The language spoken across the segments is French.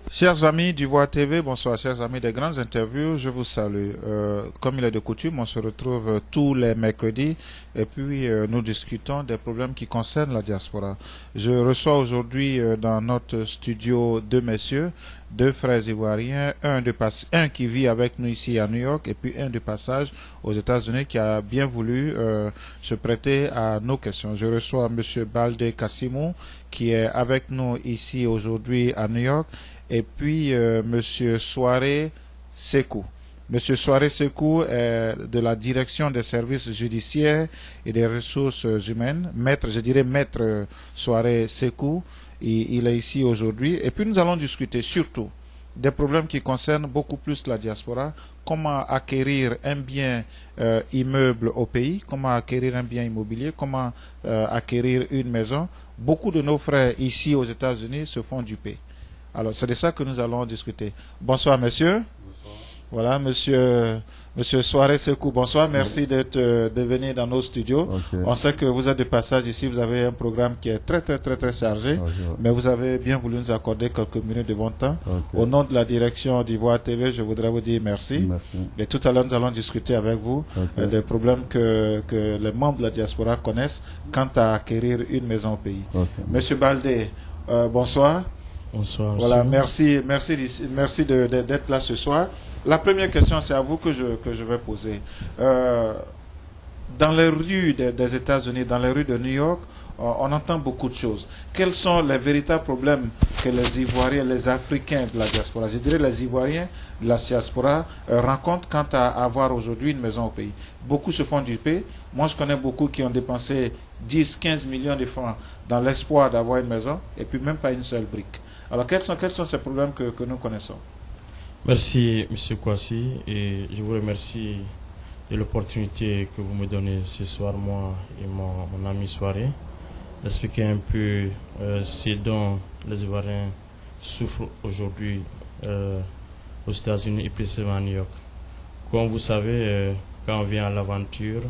Chers amis du Voix TV, bonsoir, chers amis des grandes interviews, je vous salue. Comme il est de coutume, on se retrouve tous les mercredis et puis nous discutons des problèmes qui concernent la diaspora. Je reçois aujourd'hui dans notre studio deux messieurs, deux frères ivoiriens, un qui vit avec nous ici à New York et puis un de passage aux États-Unis qui a bien voulu se prêter à nos questions. Je reçois Monsieur Balde Kassimou qui est avec nous ici aujourd'hui à New York. Et puis Monsieur Soare Sekou. Monsieur Soare Sekou est de la direction des services judiciaires et des ressources humaines. Maître Soare Sekou, il est ici aujourd'hui. Et puis nous allons discuter surtout des problèmes qui concernent beaucoup plus la diaspora. Comment acquérir un bien immeuble au pays, comment acquérir un bien immobilier, comment acquérir une maison. Beaucoup de nos frères ici aux États-Unis se font duper. Alors, c'est de ça que nous allons discuter. Bonsoir, monsieur. Bonsoir. Voilà, monsieur Soare Sekou, bonsoir. Merci d'être venu dans nos studios. Okay. On sait que vous êtes de passage ici. Vous avez un programme qui est très chargé. Okay. Mais vous avez bien voulu nous accorder quelques minutes de votre temps. Okay. Au nom de la direction d'Ivoire TV, je voudrais vous dire merci. Merci. Et tout à l'heure, nous allons discuter avec vous des problèmes que les membres de la diaspora connaissent quant à acquérir une maison au pays. Monsieur Balde, bonsoir. Bonsoir. Voilà, merci d'être là ce soir. La première question, c'est à vous que je vais poser. Dans les rues des États-Unis, dans les rues de New York, on entend beaucoup de choses. Quels sont les véritables problèmes que les Ivoiriens, les Africains de la diaspora, je dirais les Ivoiriens de la diaspora, rencontrent quant à avoir aujourd'hui une maison au pays? Beaucoup se font duper. Moi, je connais beaucoup qui ont dépensé 10, 15 millions de francs dans l'espoir d'avoir une maison et puis même pas une seule brique. Alors, quels sont ces problèmes que nous connaissons? Merci, M. Kouassi, et je vous remercie de l'opportunité que vous me donnez ce soir, moi et mon ami Soirée, d'expliquer un peu ce dont les Ivoiriens souffrent aujourd'hui aux États-Unis et précisément à New York. Comme vous savez, quand on vient à l'aventure,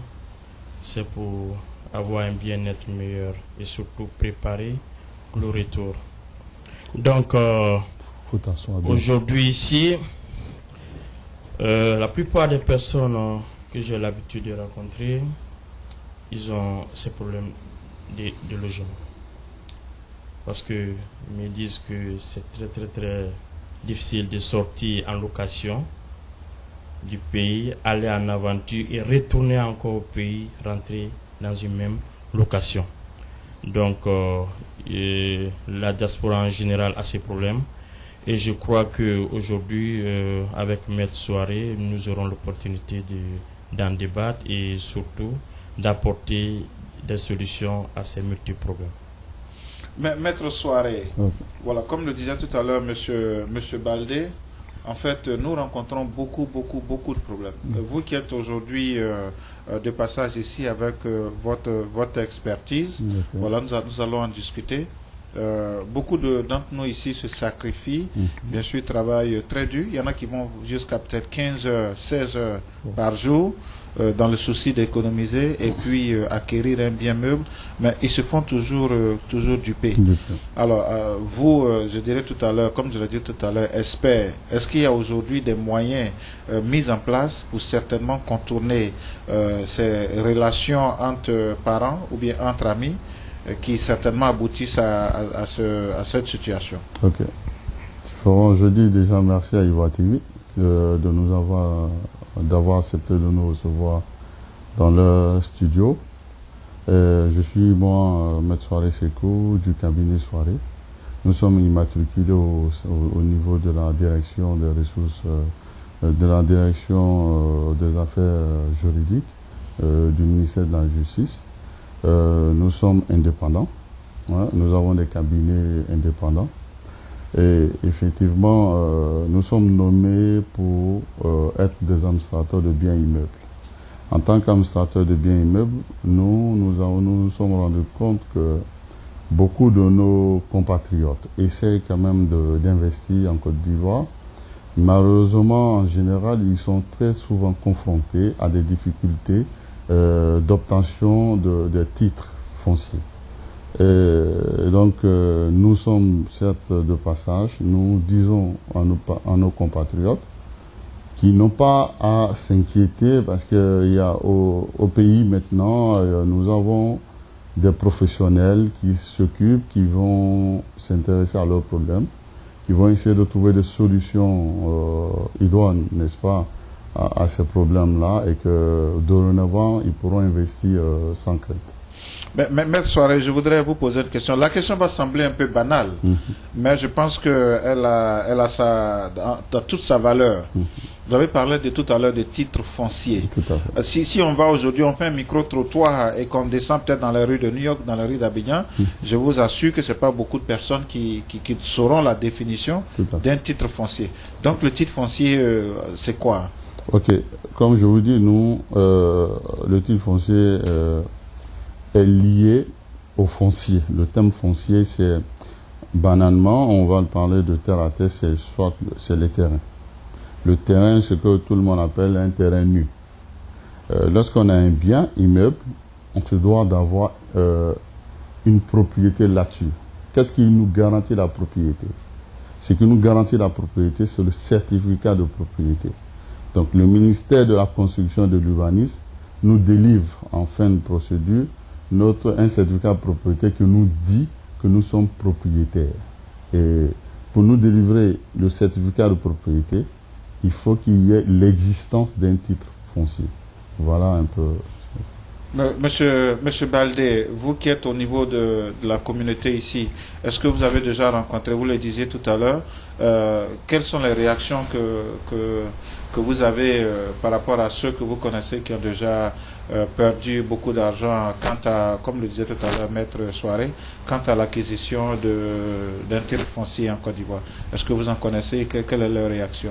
c'est pour avoir un bien-être meilleur et surtout préparer le retour. Donc, aujourd'hui ici, la plupart des personnes que j'ai l'habitude de rencontrer, ils ont ces problèmes de logement. Parce qu'ils me disent que c'est très difficile de sortir en location du pays, aller en aventure et retourner encore au pays, rentrer dans une même location. Donc, la diaspora en général a ces problèmes. Et je crois qu'aujourd'hui, avec Maître Soirée, nous aurons l'opportunité d'en débattre et surtout d'apporter des solutions à ces multiples problèmes. Maître Soirée, voilà, comme le disait tout à l'heure monsieur Balde, en fait, nous rencontrons beaucoup de problèmes. Vous qui êtes aujourd'hui de passage ici avec votre expertise, voilà, nous allons en discuter. Beaucoup d'entre nous ici se sacrifient, bien sûr, travaillent très dur. Il y en a qui vont jusqu'à peut-être 15 heures, 16 heures par jour dans le souci d'économiser et puis acquérir un bien meuble, mais ils se font toujours duper. Alors, vous, je dirais tout à l'heure, comme je l'ai dit tout à l'heure, est-ce qu'il y a aujourd'hui des moyens mis en place pour certainement contourner ces relations entre parents ou bien entre amis qui certainement aboutissent à cette situation? Ok. Je dis déjà merci à Ivoire TV d'avoir accepté de nous recevoir dans leur studio. Je suis moi, Maître Soare Sekou du cabinet Soirée. Nous sommes immatriculés au niveau de la direction des ressources, de la direction des affaires juridiques du ministère de la Justice. Nous sommes indépendants, nous avons des cabinets indépendants et effectivement nous sommes nommés pour être des administrateurs de biens immeubles. En tant qu'administrateurs de biens immeubles, nous sommes rendus compte que beaucoup de nos compatriotes essayent quand même d'investir en Côte d'Ivoire. Malheureusement, en général, ils sont très souvent confrontés à des difficultés d'obtention de titres fonciers. Et donc, nous sommes certes de passage, nous disons à nos compatriotes qui n'ont pas à s'inquiéter parce qu'il y a au pays maintenant, nous avons des professionnels qui s'occupent, qui vont s'intéresser à leurs problèmes, qui vont essayer de trouver des solutions idoines, n'est-ce pas, à ces problèmes-là, et que dorénavant, ils pourront investir sans crainte. Mais Maître Souaré, je voudrais vous poser une question. La question va sembler un peu banale, mais je pense qu'elle a dans toute sa valeur. Vous avez parlé de tout à l'heure des titres fonciers. Tout à fait. Si on va aujourd'hui, on fait un micro-trottoir et qu'on descend peut-être dans les rues de New York, dans les rues d'Abidjan, je vous assure que ce n'est pas beaucoup de personnes qui sauront la définition d'un titre foncier. Donc le titre foncier, c'est quoi? Ok, comme je vous dis, nous, le titre foncier est lié au foncier. Le thème foncier, c'est banalement, on va parler de terre à terre, c'est les terrains. Le terrain, c'est ce que tout le monde appelle un terrain nu. Lorsqu'on a un bien immeuble, on se doit d'avoir une propriété là-dessus. Qu'est-ce qui nous garantit la propriété? Ce qui nous garantit la propriété, c'est le certificat de propriété. Donc le ministère de la Construction et de l'Urbanisme nous délivre en fin de procédure un certificat de propriété qui nous dit que nous sommes propriétaires. Et pour nous délivrer le certificat de propriété, il faut qu'il y ait l'existence d'un titre foncier. Voilà un peu. Monsieur Baldé, vous qui êtes au niveau de la communauté ici, est-ce que vous avez déjà rencontré, vous le disiez tout à l'heure, quelles sont les réactions que vous avez par rapport à ceux que vous connaissez qui ont déjà perdu beaucoup d'argent quant à, comme le disait tout à l'heure Maître Souaré, quant à l'acquisition d'un titre foncier en Côte d'Ivoire? Est-ce que vous en connaissez? Quelle est leur réaction?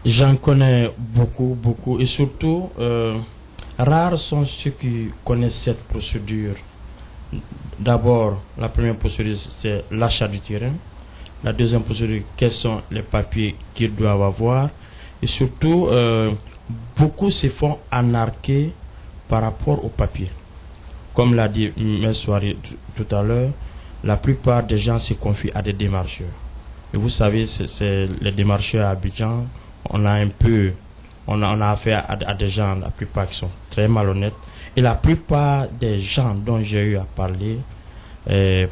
J'en connais beaucoup, et surtout, rares sont ceux qui connaissent cette procédure. D'abord, la première procédure, c'est l'achat du terrain. La deuxième procédure, quels sont les papiers qu'ils doivent avoir. Et surtout, beaucoup se font anarquer par rapport aux papiers. Comme l'a dit M. Souaré tout à l'heure, la plupart des gens se confient à des démarcheurs. Et vous savez, c'est les démarcheurs à Abidjan. On a affaire à des gens, la plupart qui sont très malhonnêtes. Et la plupart des gens dont j'ai eu à parler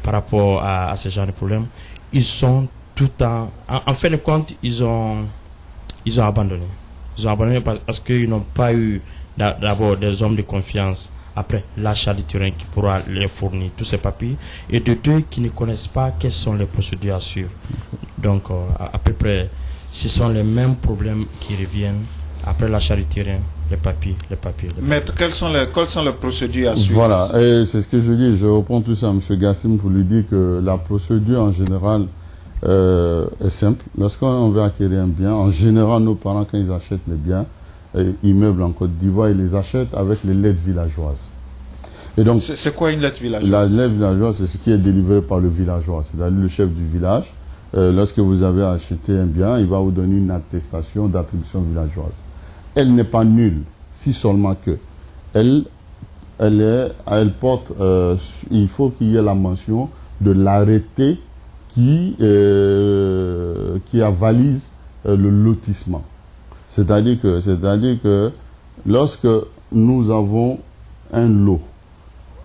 par rapport à ce genre de problèmes, ils sont tout en fin de compte, ils ont abandonné. Ils ont abandonné parce qu'ils n'ont pas eu d'abord des hommes de confiance après l'achat du terrain qui pourra les fournir tous ces papiers, et de deux qui ne connaissent pas quelles sont les procédures à suivre. Donc à peu près ce sont les mêmes problèmes qui reviennent après l'achat du terrain, les papiers. Maître, quelles sont les procédures à suivre? Voilà, et c'est ce que je dis. Je reprends tout ça à M. Gassim pour lui dire que la procédure en général est simple. Lorsqu'on veut acquérir un bien, en général, nos parents, quand ils achètent les biens, immeubles en Côte d'Ivoire, ils les achètent avec les lettres villageoises. Et donc, c'est quoi une lettre villageoise? La lettre villageoise, c'est ce qui est délivré par le villageois, c'est-à-dire le chef du village. Lorsque vous avez acheté un bien, il va vous donner une attestation d'attribution villageoise. Elle n'est pas nulle, si seulement que elle porte, il faut qu'il y ait la mention de l'arrêté qui avalise le lotissement. C'est-à-dire que lorsque nous avons un lot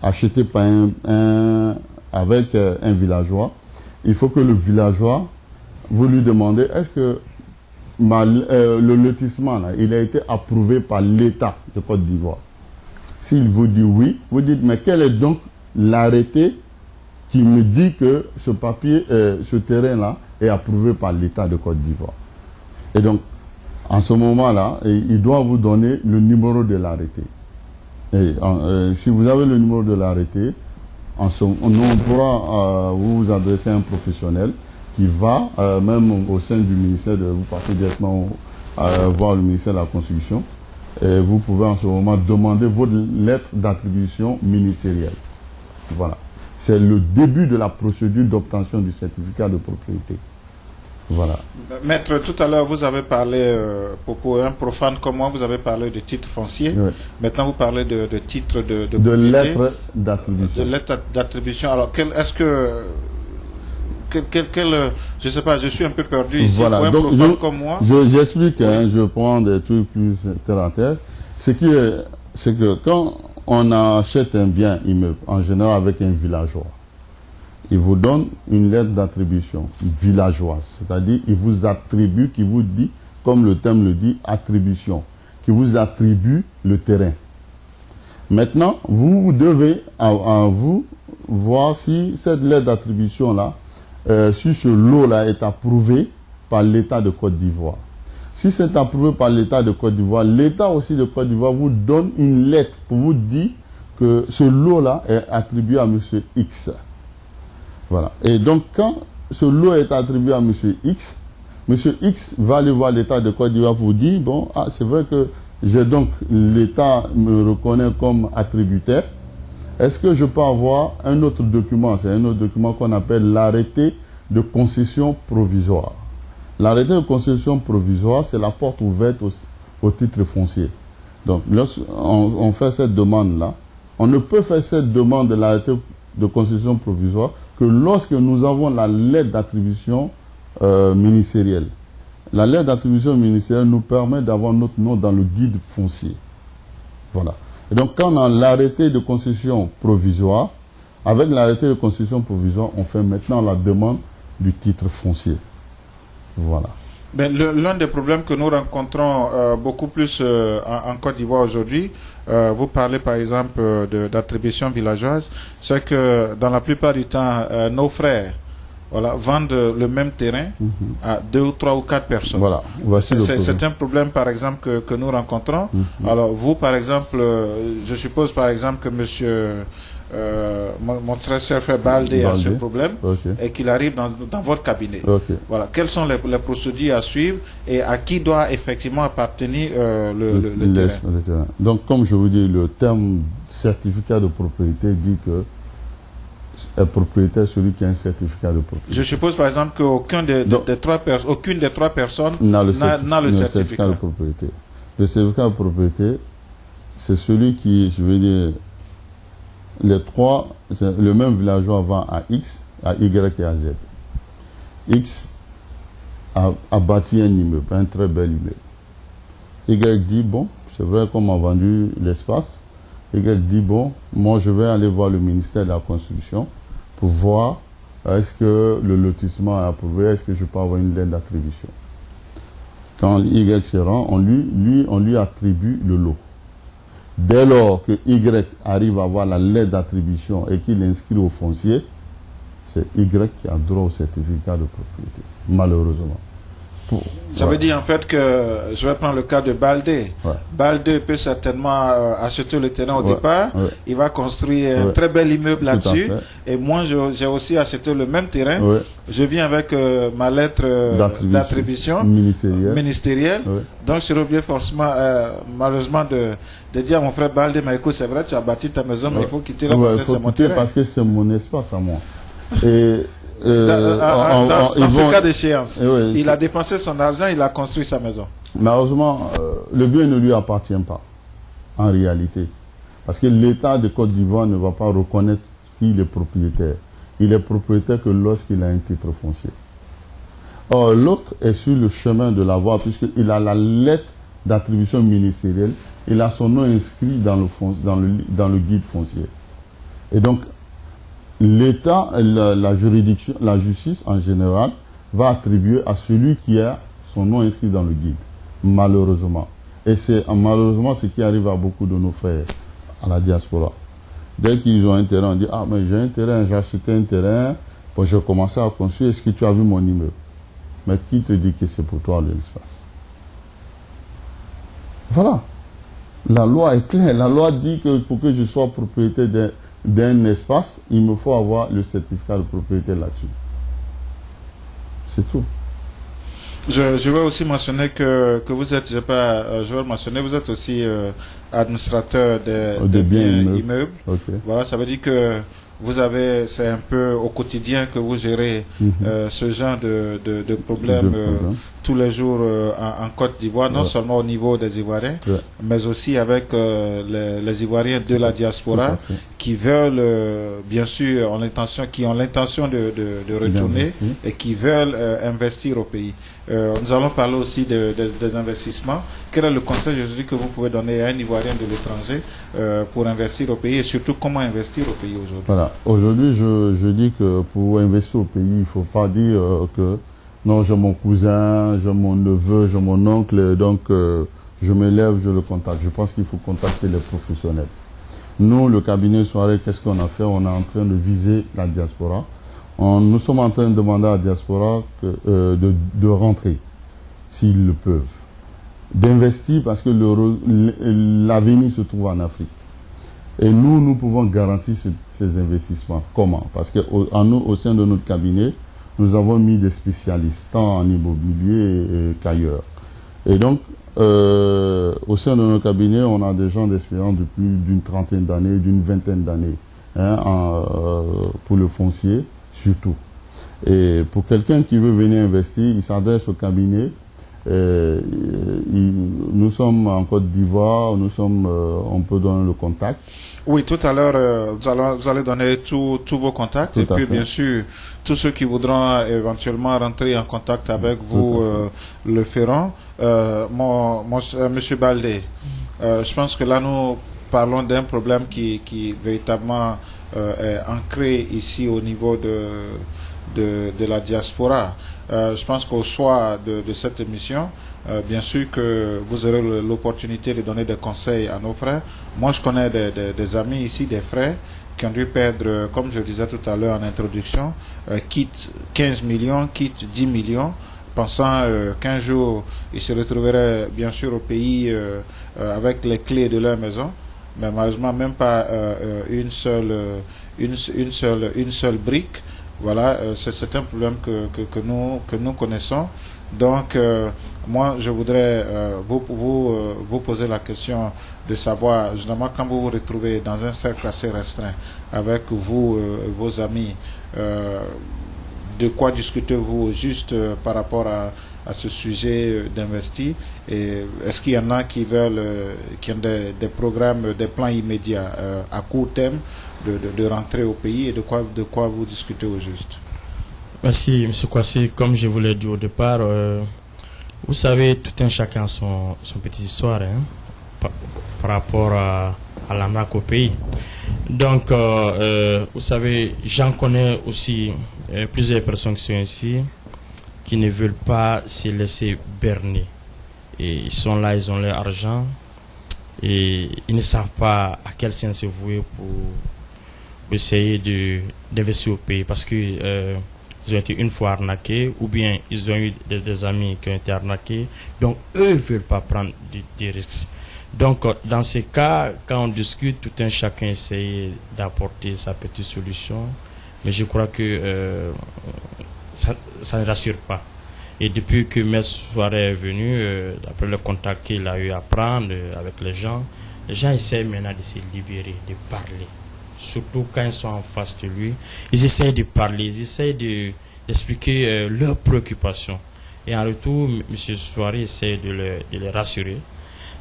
acheté par avec un villageois, il faut que le villageois, vous lui demandez, est-ce que le lotissement, là, il a été approuvé par l'État de Côte d'Ivoire? S'il vous dit oui, vous dites, mais quel est donc l'arrêté qui me dit que ce terrain-là est approuvé par l'État de Côte d'Ivoire? Et donc, en ce moment-là, il doit vous donner le numéro de l'arrêté. Et si vous avez le numéro de l'arrêté, on pourra vous adresser à un professionnel qui va, même au sein du ministère, vous partez directement voir le ministère de la Construction, et vous pouvez en ce moment demander votre lettre d'attribution ministérielle. Voilà. C'est le début de la procédure d'obtention du certificat de propriété. Voilà. Maître, tout à l'heure, vous avez parlé, pour un profane comme moi, vous avez parlé de titre foncier. Oui. Maintenant, vous parlez de titre de De propriété, lettres d'attribution. de lettre d'attribution. Alors, est-ce que... je sais pas, je suis un peu perdu ici. Voilà. Pour un Donc, profane comme moi. j'explique, hein, je prends des trucs plus terre à terre. C'est que quand on achète un bien immeuble, en général avec un villageois, il vous donne une lettre d'attribution villageoise. C'est-à-dire, il vous attribue, qui vous dit, comme le terme le dit, attribution, qui vous attribue le terrain. Maintenant, vous devez, à vous, voir si cette lettre d'attribution-là, si ce lot-là est approuvé par l'État de Côte d'Ivoire. Si c'est approuvé par l'État de Côte d'Ivoire, l'État aussi de Côte d'Ivoire vous donne une lettre pour vous dire que ce lot-là est attribué à M. X. Voilà. Et donc, quand ce lot est attribué à M. X, M. X va aller voir l'État de Côte d'Ivoire pour dire, bon, ah, c'est vrai que l'État me reconnaît comme attributaire. Est-ce que je peux avoir un autre document? C'est un autre document qu'on appelle l'arrêté de concession provisoire. L'arrêté de concession provisoire, c'est la porte ouverte au titre foncier. Donc, lorsqu'on fait cette demande-là, on ne peut faire cette demande de l'arrêté de concession provisoire que lorsque nous avons la lettre d'attribution ministérielle. La lettre d'attribution ministérielle nous permet d'avoir notre nom dans le guide foncier. Voilà. Et donc, quand on a l'arrêté de concession provisoire, avec l'arrêté de concession provisoire, on fait maintenant la demande du titre foncier. Voilà. Ben, l'un des problèmes que nous rencontrons beaucoup plus en Côte d'Ivoire aujourd'hui, vous parlez par exemple d'attribution villageoise, c'est que dans la plupart du temps, nos frères vendent le même terrain à 2 ou 3 ou 4 personnes. Voilà. C'est un problème par exemple que nous rencontrons. Alors vous par exemple, je suppose par exemple que monsieur... mon très cher frère Baldé a ce problème et qu'il arrive dans votre cabinet. Voilà. Quelles sont les procédures à suivre et à qui doit effectivement appartenir le terrain? Donc, comme je vous dis, le terme certificat de propriété dit que est propriétaire celui qui a un certificat de propriété. Je suppose par exemple qu'aucune des trois personnes n'a le certificat de propriété. Le certificat de propriété, c'est celui qui, je veux dire, le même villageois vend à X, à Y et à Z. X a bâti un immeuble, un très bel immeuble. Y dit, bon, c'est vrai qu'on m'a vendu l'espace. Y dit, bon, moi je vais aller voir le ministère de la Construction pour voir est-ce que le lotissement est approuvé, est-ce que je peux avoir une lettre d'attribution. Quand Y se rend, on lui attribue le lot. Dès lors que Y arrive à avoir la lettre d'attribution et qu'il inscrit au foncier, c'est Y qui a droit au certificat de propriété, malheureusement. Ça veut dire en fait que, je vais prendre le cas de Baldé. Baldé peut certainement acheter le terrain au départ, il va construire un très bel immeuble là-dessus, et moi j'ai aussi acheté le même terrain, je viens avec ma lettre d'attribution ministérielle, donc je serai obligé forcément, malheureusement, de dire à mon frère Baldé, mais écoute, c'est vrai, tu as bâti ta maison, mais il faut quitter la maison, c'est mon terrain. Parce que c'est mon espace à moi. Et dans ce cas d'échéance, il a dépensé son argent, il a construit sa maison. Malheureusement, le bien ne lui appartient pas, en réalité. Parce que l'État de Côte d'Ivoire ne va pas reconnaître qu'il est propriétaire. Il est propriétaire que lorsqu'il a un titre foncier. Or, l'autre est sur le chemin de l'avoir, puisqu'il a la lettre d'attribution ministérielle, il a son nom inscrit dans le guide foncier. Et donc, l'État, la juridiction, la justice en général, va attribuer à celui qui a son nom inscrit dans le guide, malheureusement. Et c'est malheureusement ce qui arrive à beaucoup de nos frères à la diaspora. Dès qu'ils ont un terrain, on dit, ah mais j'ai un terrain, j'ai acheté un terrain, bon, j'ai commencé à construire, est-ce que tu as vu mon immeuble? Mais qui te dit que c'est pour toi l'espace? Voilà. La loi est claire, la loi dit que pour que je sois propriétaire d'un espace, il me faut avoir le certificat de propriété là-dessus. C'est tout. Je vais aussi mentionner que vous êtes, je vais le mentionner, vous êtes aussi administrateur des biens immeubles. Voilà, ça veut dire que vous avez, c'est un peu au quotidien que vous gérez ce genre de problème tous les jours en Côte d'Ivoire, non seulement au niveau des Ivoiriens, mais aussi avec les Ivoiriens de la diaspora qui veulent, bien sûr, qui ont l'intention de retourner et qui veulent investir au pays. Nous allons parler aussi des investissements. Quel est le conseil aujourd'hui que vous pouvez donner à un Ivoirien de l'étranger pour investir au pays et surtout comment investir au pays aujourd'hui? Voilà. Aujourd'hui, je dis que pour investir au pays, il ne faut pas dire que non, j'ai mon cousin, j'ai mon neveu, j'ai mon oncle, donc je me lève, je le contacte. Je pense qu'il faut contacter les professionnels. Nous, le cabinet Soirée, qu'est-ce qu'on a fait? On est en train de viser la diaspora. Nous sommes en train de demander à la diaspora de rentrer, s'ils le peuvent. D'investir parce que l'avenir se trouve en Afrique. Et nous pouvons garantir ces investissements. Comment? Parce qu'au sein de notre cabinet, nous avons mis des spécialistes, tant en immobilier qu'ailleurs. Et donc, au sein de notre cabinet, on a des gens d'expérience de plus d'une trentaine d'années, d'une vingtaine d'années, pour le foncier, surtout. Et pour quelqu'un qui veut venir investir, il s'adresse au cabinet. Nous sommes en Côte d'Ivoire, on peut donner le contact. Oui, tout à l'heure, vous allez donner tous vos contacts et puis bien sûr, tous ceux qui voudront éventuellement rentrer en contact avec vous le feront. Monsieur Baldé, je pense que là nous parlons d'un problème qui véritablement est ancré ici au niveau de la diaspora. Je pense qu'au soir de cette émission, bien sûr que vous aurez l'opportunité de donner des conseils à nos frères. Moi, je connais des amis ici, des frères, qui ont dû perdre, comme je le disais tout à l'heure en introduction, quitte 15 millions, quitte 10 millions, pensant qu'un jour, ils se retrouveraient bien sûr au pays avec les clés de leur maison, mais malheureusement même pas une seule brique. Voilà, c'est un problème que nous connaissons. Donc, moi, je voudrais vous poser la question de savoir, justement, quand vous vous retrouvez dans un cercle assez restreint avec vous, vos amis, de quoi discutez-vous juste par rapport à ce sujet d'investir? Et est-ce qu'il y en a qui ont des programmes, des plans immédiats à court terme de rentrer au pays et de quoi vous discutez au juste? Merci, M. Kwasi. Comme je vous l'ai dit au départ, vous savez, tout un chacun son petite histoire par rapport à l'arnaque au pays. Donc, vous savez, j'en connais aussi plusieurs personnes qui sont ici qui ne veulent pas se laisser berner. Et ils sont là, ils ont leur argent et ils ne savent pas à quel sens se vouer pour essayer d'investir au pays parce que ils ont été une fois arnaqués ou bien ils ont eu des amis qui ont été arnaqués, donc eux ne veulent pas prendre des risques. Donc dans ces cas, quand on discute, tout un chacun essaye d'apporter sa petite solution, mais je crois que ça ne rassure pas. Et depuis que M. Soirée est venu, d'après le contact qu'il a eu à prendre avec les gens essaient maintenant de se libérer, de parler. Surtout quand ils sont en face de lui, ils essayent de parler, ils essayent d'expliquer leurs préoccupations. Et en retour, M. Soirée essaie de les rassurer.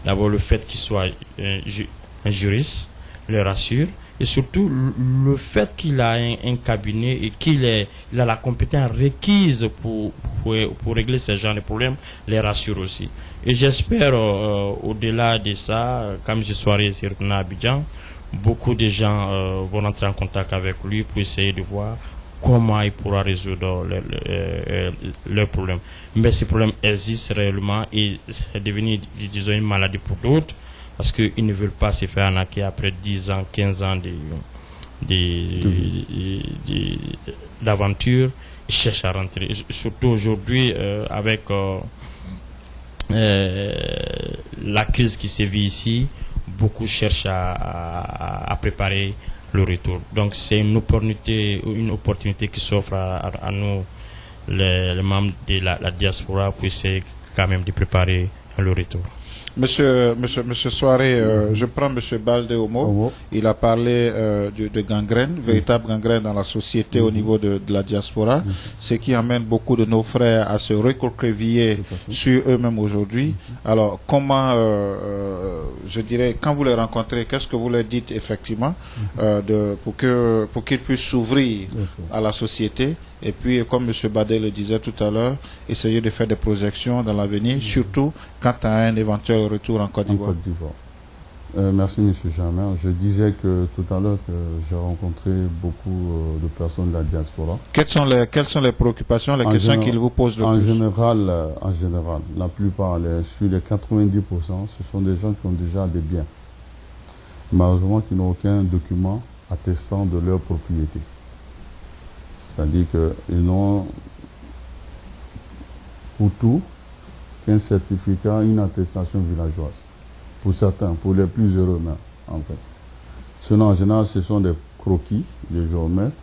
D'abord, le fait qu'il soit un juriste le rassure. Et surtout, le fait qu'il a un cabinet et qu'il a la compétence requise pour régler ce genre de problèmes, les rassure aussi. Et j'espère, au-delà de ça, quand M. Soirée s'est retourné à Abidjan, beaucoup de gens vont entrer en contact avec lui pour essayer de voir comment il pourra résoudre leurs problèmes. Mais ces problèmes existent réellement et c'est devenu, disons, une maladie pour d'autres parce qu'ils ne veulent pas se faire arnaquer après 10 ans, 15 ans d'aventure. Ils cherchent à rentrer. Et surtout aujourd'hui, avec la crise qui se vit ici, beaucoup cherchent à préparer le retour. Donc c'est une opportunité qui s'offre à nous, les membres de la diaspora, pour essayer quand même de préparer le retour. Monsieur Soiré, je prends Monsieur Balde au mot. Il a parlé de gangrène, véritable gangrène dans la société au niveau de la diaspora, ce qui amène beaucoup de nos frères à se recroqueviller sur eux-mêmes aujourd'hui. Alors, comment, je dirais, quand vous les rencontrez, qu'est-ce que vous leur dites effectivement pour qu'ils puissent s'ouvrir à la société? Et puis, comme M. Badé le disait tout à l'heure, essayer de faire des projections dans l'avenir, surtout quant à un éventuel retour en Côte d'Ivoire. Merci, M. Germain. Je disais que tout à l'heure que j'ai rencontré beaucoup de personnes de la diaspora. Quelles sont les préoccupations, les questions qu'ils vous posent le plus? En général, la plupart, sur les 90%, ce sont des gens qui ont déjà des biens. Malheureusement, qui n'ont aucun document attestant de leur propriété. C'est-à-dire qu'ils n'ont pour tout qu'un certificat, une attestation villageoise. Pour certains, pour les plus heureux même, en fait. Sinon, en général, ce sont des croquis, des géomètres,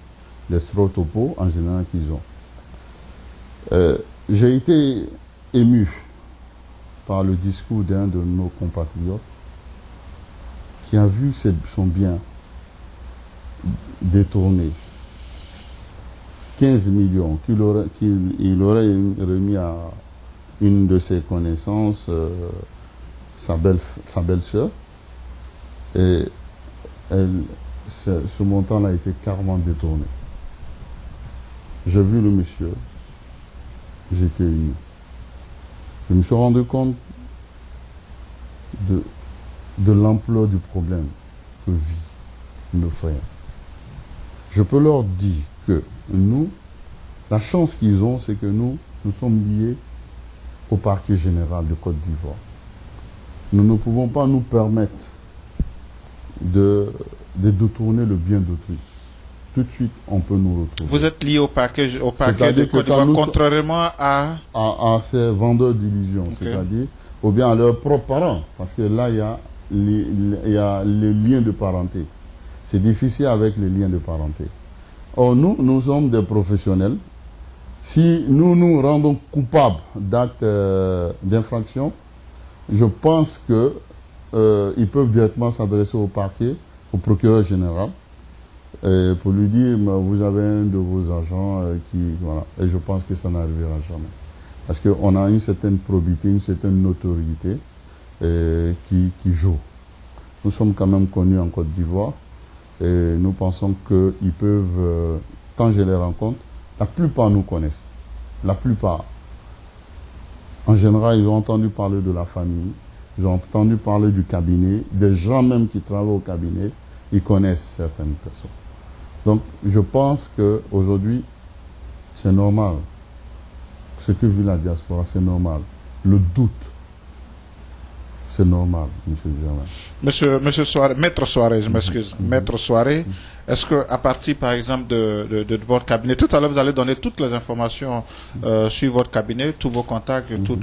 des strotopos, en général, qu'ils ont. J'ai été ému par le discours d'un de nos compatriotes qui a vu son bien détourné. 15 millions qu'il aurait remis à une de ses connaissances, sa belle-sœur, et ce montant-là a été carrément détourné. J'ai vu le monsieur, j'étais ému. Je me suis rendu compte de l'ampleur du problème que vivent nos frères. Je peux leur dire que nous, la chance qu'ils ont, c'est que nous sommes liés au parquet général de Côte d'Ivoire. Nous ne pouvons pas nous permettre de détourner le bien d'autrui. Tout de suite, on peut nous retrouver. Vous êtes lié au parquet de Côte d'Ivoire, contrairement à ces vendeurs d'illusions, c'est-à-dire, ou bien à leurs propres parents, parce que là, il y a les liens de parenté. C'est difficile avec les liens de parenté. Or, nous sommes des professionnels. Si nous nous rendons coupables d'actes d'infraction, je pense qu'ils peuvent directement s'adresser au parquet, au procureur général, pour lui dire, vous avez un de vos agents qui... Voilà. Et je pense que ça n'arrivera jamais. Parce qu'on a une certaine probité, une certaine notoriété qui joue. Nous sommes quand même connus en Côte d'Ivoire. Et nous pensons qu'ils peuvent, quand je les rencontre, la plupart nous connaissent. La plupart. En général, ils ont entendu parler de la famille, ils ont entendu parler du cabinet, des gens même qui travaillent au cabinet, ils connaissent certaines personnes. Donc, je pense qu'aujourd'hui, c'est normal. Ce que vit la diaspora, c'est normal. Le doute, c'est normal, M. Germain. Monsieur Soiré, Maître Soiré, je m'excuse. Maître Soiré, est-ce qu'à partir, par exemple, de votre cabinet, tout à l'heure, vous allez donner toutes les informations sur votre cabinet, tous vos contacts, tout.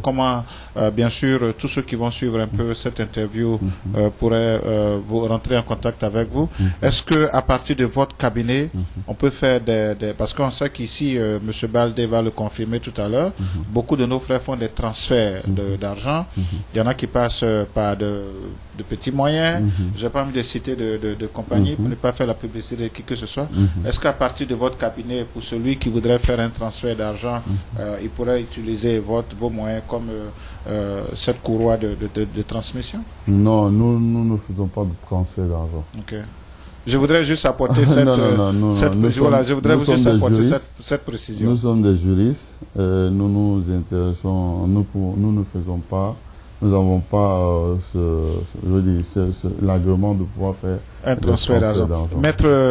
Comment, bien sûr, tous ceux qui vont suivre un peu cette interview pourraient vous rentrer en contact avec vous. Est-ce qu'à partir de votre cabinet, on peut faire parce qu'on sait qu'ici, M. Baldé va le confirmer tout à l'heure, beaucoup de nos frères font des transferts d'argent. Il y en a qui passent par de petits moyens. Je n'ai pas envie de citer de compagnie pour ne pas faire la publicité de qui que ce soit. Est-ce qu'à partir de votre cabinet, pour celui qui voudrait faire un transfert d'argent, il pourrait utiliser vos moyens comme cette courroie de transmission? Non, nous ne faisons pas de transfert d'argent. Ok. Je voudrais juste apporter cette précision. Nous sommes des juristes, nous nous intéressons, nous ne faisons pas, nous n'avons pas l'agrément de pouvoir faire un transfert d'argent.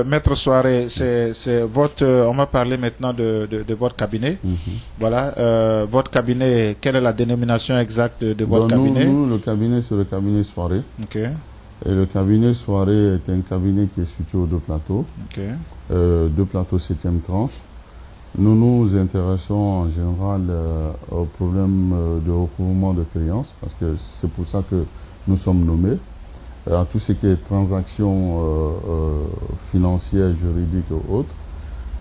Maître Soiré, c'est votre. On va parler maintenant de votre cabinet. Voilà, votre cabinet. Quelle est la dénomination exacte de votre cabinet? Nous, le cabinet, c'est le cabinet Soiré. Ok. Et le cabinet Soiré est un cabinet qui est situé aux deux plateaux. Ok. Deux plateaux 7e tranche. Nous nous intéressons en général au problème de recouvrement de créances, parce que c'est pour ça que nous sommes nommés, à tout ce qui est transactions financières, juridiques et autres,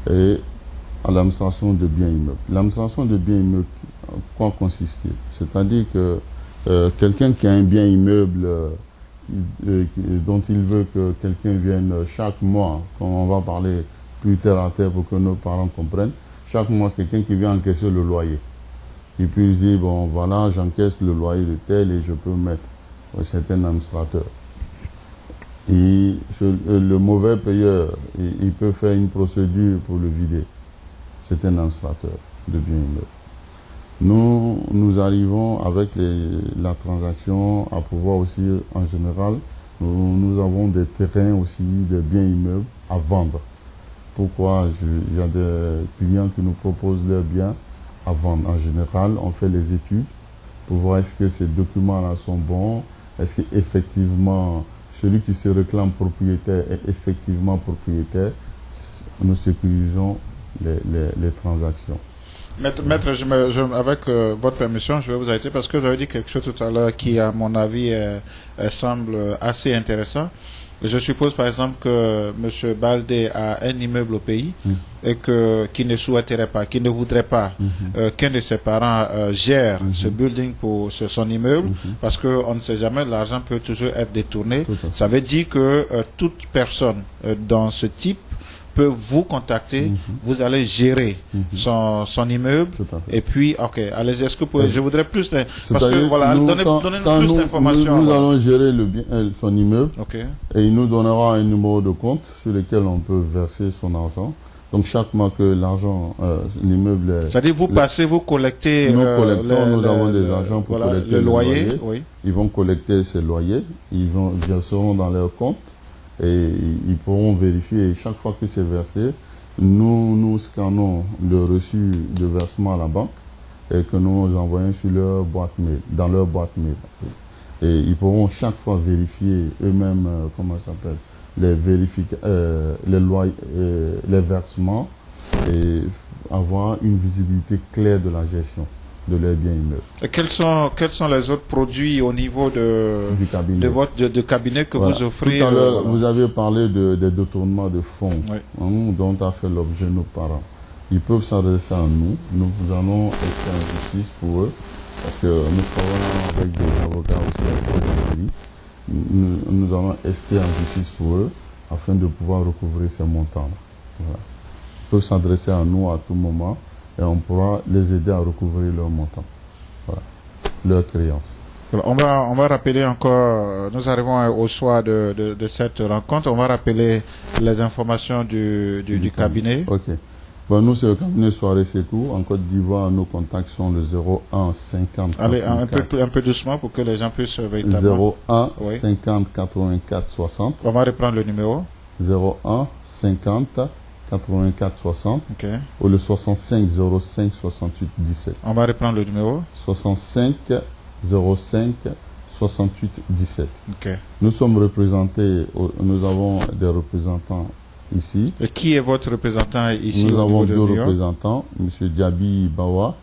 et à l'administration de biens immeubles. L'administration de biens immeubles, quoi consiste-t-il? C'est-à-dire que quelqu'un qui a un bien immeuble dont il veut que quelqu'un vienne chaque mois, comme on va parler plus terre à terre pour que nos parents comprennent, chaque mois quelqu'un qui vient encaisser le loyer. Il peut dire, bon voilà, j'encaisse le loyer de tel et je peux mettre un certain administrateur. Et le mauvais payeur, il peut faire une procédure pour le vider. C'est un administrateur de biens immeubles. Nous arrivons avec la transaction à pouvoir aussi, en général, nous avons des terrains aussi, des biens immeubles à vendre. Pourquoi? Il y a des clients qui nous proposent leurs biens à vendre. En général, on fait les études pour voir est-ce que ces documents-là sont bons, est-ce qu'effectivement celui qui se réclame propriétaire est effectivement propriétaire. Nous sécurisons les transactions. Maître, avec votre permission, je vais vous arrêter parce que vous avez dit quelque chose tout à l'heure qui, à mon avis, semble assez intéressant. Je suppose, par exemple, que M. Baldé a un immeuble au pays et qui ne souhaiterait pas, qui ne voudrait pas qu'un de ses parents gère ce building pour son immeuble parce qu'on ne sait jamais, l'argent peut toujours être détourné. Ça veut dire que toute personne dans ce type peut vous contacter, vous allez gérer son immeuble et puis, ok, allez-y, est-ce que vous pouvez, je voudrais plus, parce que voilà, donnez-nous plus d'informations. Nous allons gérer son immeuble et il nous donnera un numéro de compte sur lequel on peut verser son argent. Donc chaque mois que l'argent, l'immeuble est... C'est-à-dire vous passez, vous collectez... Nous avons des agents pour collecter le loyer. Oui. Ils vont collecter ces loyers, ils verseront dans leur compte. Et ils pourront vérifier, et chaque fois que c'est versé, nous scannons le reçu de versement à la banque et que nous envoyons sur leur boîte mail, dans leur boîte mail. Et ils pourront chaque fois vérifier eux-mêmes, les versements et avoir une visibilité claire de la gestion de leurs biens immeubles. Et quels sont les autres produits au niveau du cabinet, de votre cabinet que vous offrez? Tout à l'heure, vous avez parlé des détournements de fonds dont a fait l'objet nos parents. Ils peuvent s'adresser à nous. Nous allons ester en justice pour eux parce que nous travaillons avec des avocats aussi à nous allons ester en justice pour eux afin de pouvoir recouvrer ces montants. Voilà. Ils peuvent s'adresser à nous à tout moment. Et on pourra les aider à recouvrir leur montant, leur créance. On va rappeler encore, nous arrivons au soir de cette rencontre, on va rappeler les informations du cabinet. Ok. Bon, nous, c'est le cabinet Soirée Secours. En Côte d'Ivoire, nos contacts sont le 01 50 Allez, un peu doucement pour que les gens puissent véritablement... 01 50 84 60. On va reprendre le numéro. 01 50 84 60 ou le 65 05 68 17. On va reprendre le numéro. 65 05 68 17. Nous sommes représentés, nous avons des représentants ici. Et qui est votre représentant ici? Nous avons deux représentants, M. Diaby Bawa,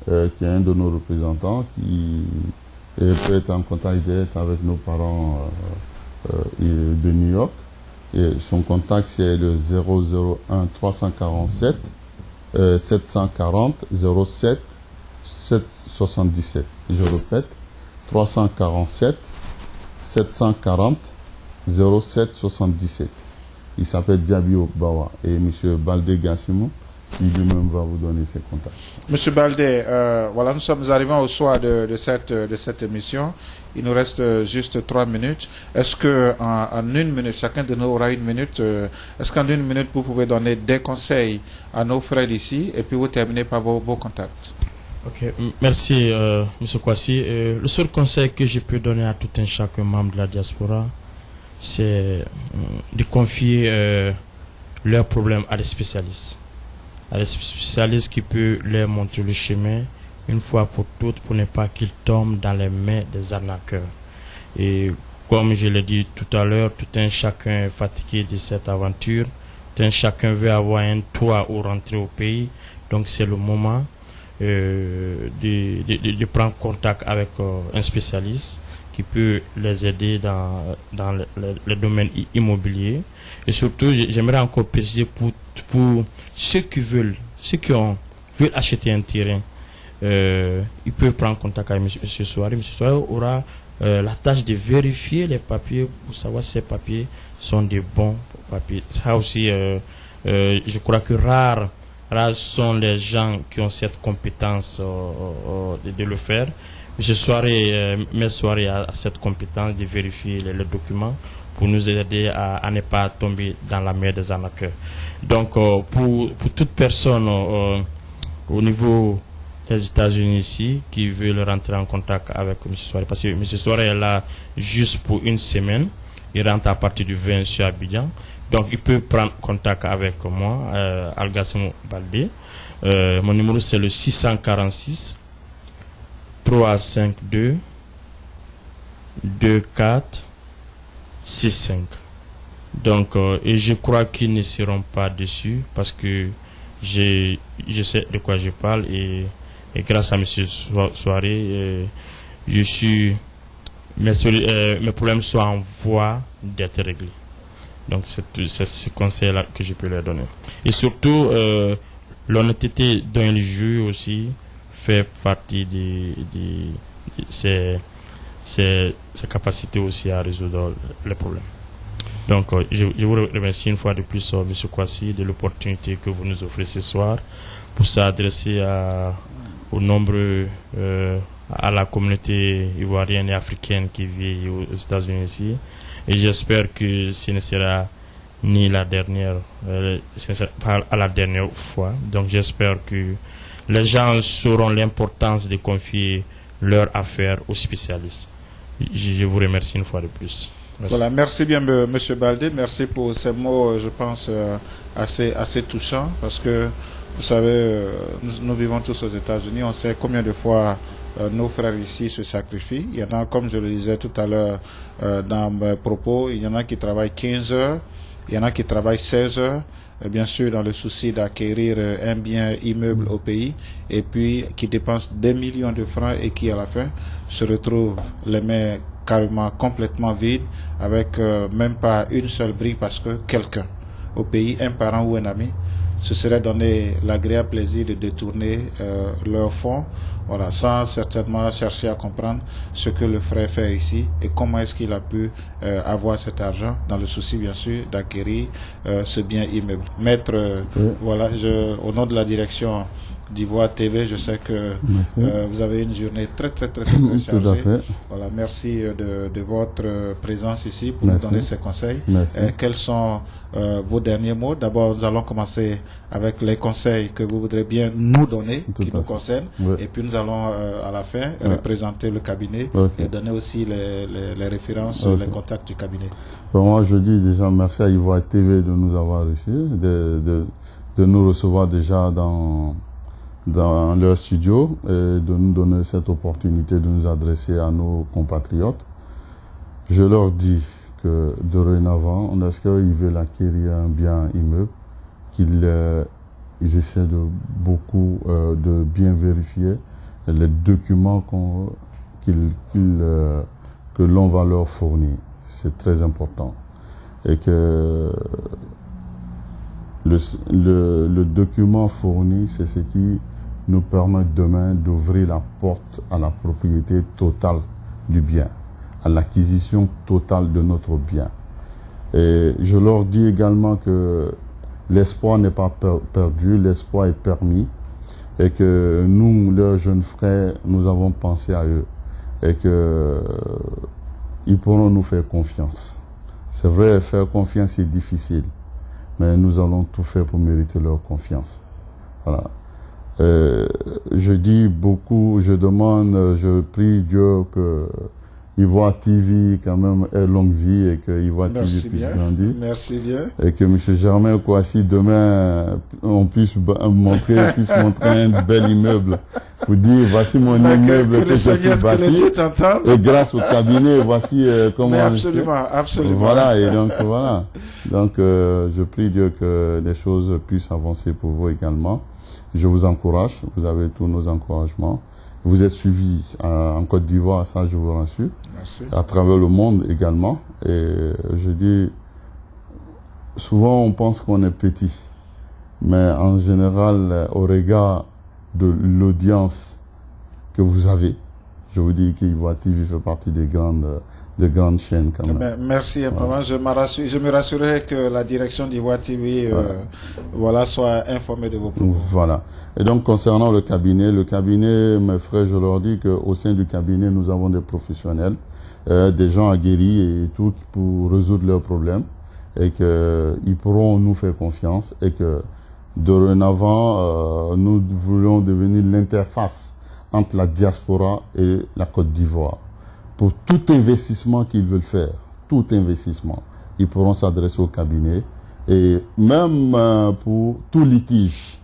qui est un de nos représentants, qui peut être en contact direct avec nos parents de New York. Et son contact, c'est le 001 347 740 07 777. Je répète, 347 740 07 77. Il s'appelle Diabio Bawa et M. Baldé Gassimou, qui lui-même va vous donner ses contacts. Monsieur Baldé, voilà, nous sommes arrivés au soir de cette émission. Il nous reste juste 3 minutes. Est-ce qu'en une minute, chacun de nous aura une minute, est-ce qu'en une minute, vous pouvez donner des conseils à nos frères d'ici et puis vous terminez par vos contacts? Ok, merci M. Kwasi. Le seul conseil que je peux donner à tout un chacun membre de la diaspora, c'est de confier leurs problèmes à des spécialistes. À des spécialistes qui peuvent leur montrer le chemin une fois pour toutes pour ne pas qu'ils tombent dans les mains des arnaqueurs. Et comme je l'ai dit tout à l'heure, tout un chacun est fatigué de cette aventure. Tout un chacun veut avoir un toit ou rentrer au pays. Donc c'est le moment de prendre contact avec un spécialiste qui peut les aider dans le domaine immobilier. Et surtout, j'aimerais encore préciser pour ceux qui veulent acheter un terrain, il peut prendre contact avec monsieur Souare. Monsieur Souare aura la tâche de vérifier les papiers pour savoir si ces papiers sont des bons papiers. Ça aussi, je crois que rares sont les gens qui ont cette compétence de le faire. Monsieur Souare, M. Souare a cette compétence de vérifier les documents pour nous aider à ne pas tomber dans la mer des arnaqueurs. Donc, pour toute personne au niveau des États-Unis ici qui veulent rentrer en contact avec M. Souare, parce que M. Souare est là juste pour une semaine, il rentre à partir du 20 sur Abidjan, donc il peut prendre contact avec moi, Algassimou Baldé. Mon numéro c'est le 646 352 24 65. Donc, et je crois qu'ils ne seront pas déçus parce que je sais de quoi je parle et grâce à M. Souare, mes problèmes sont en voie d'être réglés. Donc, c'est ce conseil-là que je peux leur donner. Et surtout, l'honnêteté dont il joue aussi fait partie de ses capacités aussi à résoudre les problèmes. Donc, je vous remercie une fois de plus, M. Kwasi, de l'opportunité que vous nous offrez ce soir pour s'adresser aux nombreux, à la communauté ivoirienne et africaine qui vit aux États-Unis ici. Et j'espère que ce ne sera ni la dernière, ce ne sera pas à la dernière fois. Donc, j'espère que les gens sauront l'importance de confier leurs affaires aux spécialistes. Je vous remercie une fois de plus. Merci. Voilà, merci bien Monsieur Baldé, merci pour ces mots, je pense, assez touchants, parce que vous savez, nous vivons tous aux États-Unis, on sait combien de fois nos frères ici se sacrifient. Il y en a, comme je le disais tout à l'heure dans mes propos, il y en a qui travaillent 15 heures, il y en a qui travaillent 16 heures, bien sûr dans le souci d'acquérir un bien immeuble au pays, et puis qui dépensent des millions de francs et qui à la fin se retrouvent les mains carrément complètement vides, avec même pas une seule brique, parce que quelqu'un au pays, un parent ou un ami, se serait donné l'agréable plaisir de détourner leurs fonds, voilà, sans certainement chercher à comprendre ce que le frère fait ici et comment est-ce qu'il a pu avoir cet argent, dans le souci bien sûr d'acquérir ce bien immeuble. Maître, voilà, au nom de la direction d'Ivoire TV, je sais que vous avez une journée très chargée. Tout à fait. Voilà, merci de votre présence ici pour nous donner ces conseils. Quels sont vos derniers mots? D'abord, nous allons commencer avec les conseils que vous voudrez bien nous donner, qui nous concernent, et puis nous allons à la fin représenter le cabinet et donner aussi les références, les contacts du cabinet. Bon, moi, je dis déjà merci à Ivoire TV de nous avoir reçus, de nous recevoir déjà dans leur studio et de nous donner cette opportunité de nous adresser à nos compatriotes. Je leur dis que dorénavant, lorsqu'ils veulent acquérir un bien immeuble, qu'ils essaient de bien vérifier les documents que l'on va leur fournir. C'est très important. Et que le document fourni, c'est ce qui nous permet demain d'ouvrir la porte à la propriété totale du bien, à l'acquisition totale de notre bien. Et je leur dis également que l'espoir n'est pas perdu, l'espoir est permis, et que nous, leurs jeunes frères, nous avons pensé à eux, et que ils pourront nous faire confiance. C'est vrai, faire confiance est difficile, mais nous allons tout faire pour mériter leur confiance. Voilà. Je dis beaucoup, je demande, je prie Dieu que Ivoire TV quand même ait longue vie et que Ivoire TV puisse grandir. Merci bien. Et que M. Germain Kwasi demain on puisse montrer un bel immeuble pour dire voici mon immeuble que j'ai pu bâtir et grâce au cabinet voici comment. Mais absolument. Voilà, et donc voilà. Donc je prie Dieu que les choses puissent avancer pour vous également. Je vous encourage, vous avez tous nos encouragements. Vous êtes suivis en Côte d'Ivoire, ça je vous rassure. Merci. À travers le monde également. Et je dis, souvent on pense qu'on est petit, mais en général, au regard de l'audience que vous avez. Je vous dis qu'Ivoire TV fait partie des grandes chaînes quand même. Ben, merci infiniment. Je me rassurerai que la direction d'Ivoire TV voilà, soit informée de vos propos. Voilà. Et donc concernant le cabinet, mes frères, je leur dis qu'au sein du cabinet, nous avons des professionnels, des gens aguerris et tout pour résoudre leurs problèmes et qu'ils pourront nous faire confiance et que dorénavant, nous voulons devenir l'interface entre la diaspora et la Côte d'Ivoire. Pour tout investissement qu'ils veulent faire, tout investissement, ils pourront s'adresser au cabinet. Et même pour tout litige,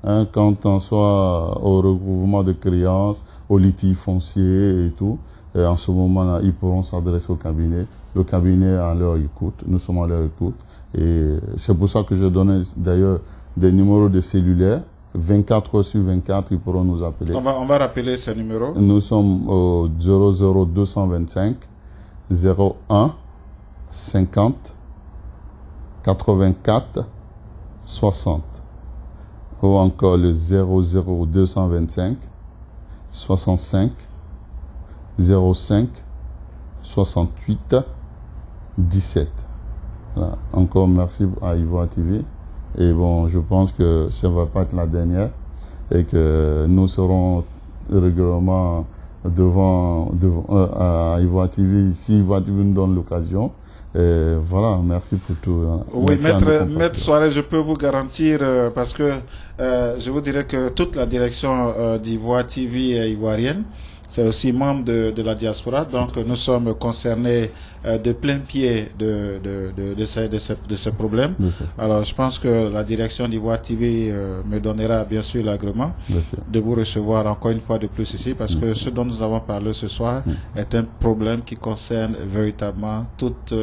hein, quand on soit au recouvrement de créances, au litige foncier et tout, et en ce moment-là, ils pourront s'adresser au cabinet. Le cabinet est à leur écoute, nous sommes à leur écoute. Et c'est pour ça que je donne d'ailleurs des numéros de cellulaire. 24 heures sur 24, ils pourront nous appeler. On va rappeler ce numéro. Nous sommes au 00225 01 50 84 60. Ou encore le 00225 65 05 68 17. Voilà. Encore merci à Ivoire TV. Et bon, je pense que ça ne va pas être la dernière et que nous serons régulièrement à Ivoire TV, si Ivoire TV nous donne l'occasion. Et voilà, merci pour tout. Oui, Maître Soirée, je peux vous garantir, parce que je vous dirais que toute la direction d'Ivoire TV est ivoirienne. C'est aussi membre de la diaspora, donc nous sommes concernés de plein pied de ce problème. Alors je pense que la direction d'Ivoire TV me donnera bien sûr l'agrément de vous recevoir encore une fois de plus ici, parce que ce dont nous avons parlé ce soir est un problème qui concerne véritablement toute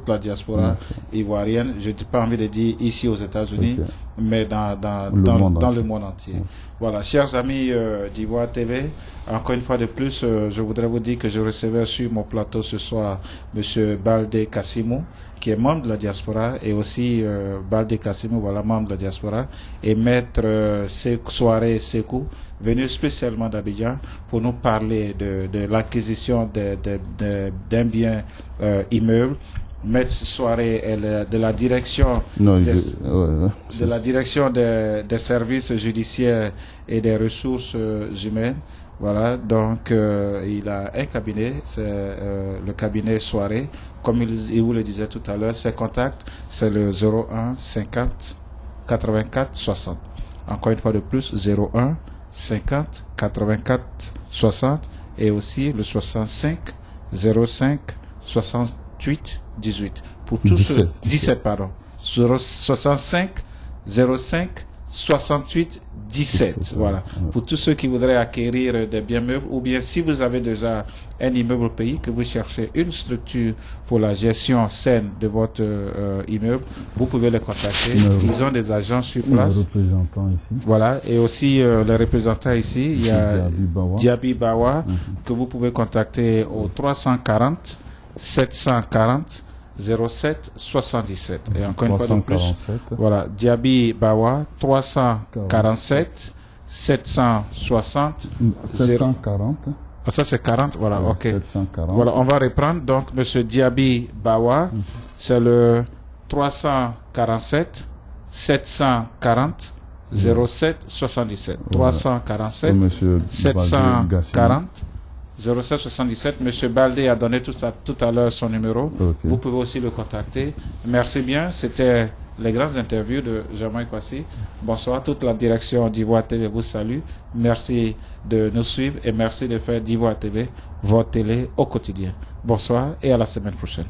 la diaspora ivoirienne. Je n'ai pas envie de dire ici aux États-Unis, mais dans le monde entier. Voilà, chers amis d'Ivoire TV, encore une fois de plus, je voudrais vous dire que je recevais sur mon plateau ce soir Monsieur Baldé Kassimou, qui est membre de la diaspora, et aussi Baldé Kassimou, voilà, membre de la diaspora, et Maître Soirée Sekou, venu spécialement d'Abidjan pour nous parler de l'acquisition d'un bien immeuble. Maître Soirée est de la direction la direction des services judiciaires et des ressources humaines. Voilà, donc il a un cabinet, c'est le cabinet Soirée. Comme il vous le disait tout à l'heure, ses contacts, c'est le 01 50 84 60. Encore une fois de plus, 01 50 84 60 et aussi le 65 05 68 18. Pour tous 17 pardon. 65 05 68 17. Voilà. Pour tous ceux qui voudraient acquérir des biens meubles, ou bien si vous avez déjà un immeuble au pays, que vous cherchez une structure pour la gestion saine de votre immeuble, vous pouvez les contacter. Ils ont des agents sur place. Voilà. Et aussi les représentants ici, il y a Diaby Bawa, que vous pouvez contacter au 340 740 07 77. Et encore une fois de plus, voilà, Diaby Bawa, 347 760 740. Ah, ça c'est 40, voilà, ok. 740. Voilà, on va reprendre. Donc, Monsieur Diaby Bawa, c'est le 347 740 07 77. 347 740 0777. Monsieur Baldé a donné tout à l'heure son numéro. Vous pouvez aussi le contacter. Merci bien. C'était les grandes interviews de Germain Kwasi. Bonsoir. Toute la direction d'Ivoire TV vous salue. Merci de nous suivre et merci de faire d'Ivoire TV votre télé au quotidien. Bonsoir et à la semaine prochaine.